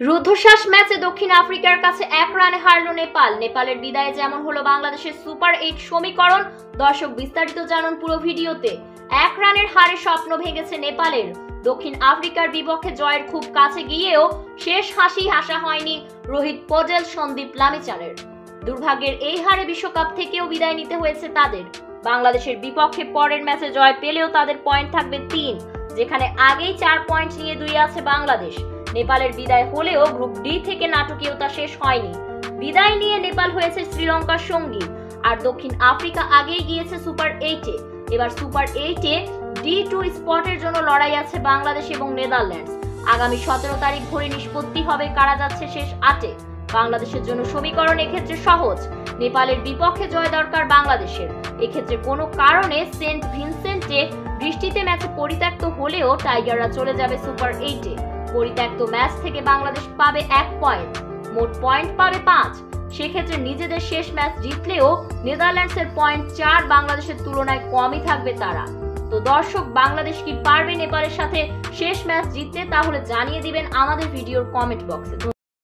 রুদ্ধশ্বাস ম্যাচে দক্ষিণ আফ্রিকার কাছে 1 রানে হারল নেপাল। নেপালের বিদায়ে যেমন হলো বাংলাদেশের সুপার 8 সমীকরণ। দর্শক বিস্তারিত জানুন পুরো ভিডিওতে। 1 রানের হারে স্বপ্ন ভেঙেছে নেপালের। দক্ষিণ আফ্রিকার বিপক্ষে জয়ের খুব কাছে গিয়েও শেষ হাসি হাসা হয়নি রোহিত পটেল, সন্দীপ লামিছানের। দুর্ভাগ্যের এই হারে বিশ্বকাপ থেকেও বিদায় নিতে হয়েছে তাদের। বাংলাদেশের বিপক্ষে পরের ম্যাচে জয় পেলেও তাদের পয়েন্ট থাকবে 3, যেখানে আগেই 4 পয়েন্ট নিয়ে 2 আছে বাংলাদেশ। নেপালের বিদায় হলেও গ্রুপ ডি থেকে নাটকীয়তা শেষ হয়নি। বিদায় নিয়ে নেপাল হয়েছে শ্রীলঙ্কার সঙ্গী, আর দক্ষিণ আফ্রিকা আগেই গিয়েছে সুপার 8-এ। এবার সুপার 8-এ D2 স্পটের জন্য লড়াই আছে বাংলাদেশ এবং নেদারল্যান্ডস। আগামী 17 তারিখ ভোরে নিষ্পত্তি হবে কারা যাচ্ছে শেষ 8-এ। বাংলাদেশের জন্য সমীকরণ এক্ষেত্রে সহজ। নেপালের বিপক্ষে জয় দরকার বাংলাদেশের। এক্ষেত্রে কোনো কারণে সেন্ট ভিনসেন্টে বৃষ্টিতে ম্যাচে পরিত্যক্ত হলেও টাইগাররা চলে যাবে সুপার 8-এ। পরিত্যক্ত ম্যাচ থেকে বাংলাদেশ পাবে 1 পয়েন্ট, মোট পয়েন্ট পাবে 5। সেক্ষেত্রে নিজেদের শেষ ম্যাচ জিতলেও নেদারল্যান্ডসের পয়েন্ট 4 বাংলাদেশের তুলনায় কমই থাকবে তারা। তো দর্শক, বাংলাদেশ কি পারবে নেপালের সাথে শেষ ম্যাচ জিততে? তাহলে জানিয়ে দিবেন আমাদের ভিডিওর কমেন্ট বক্সে।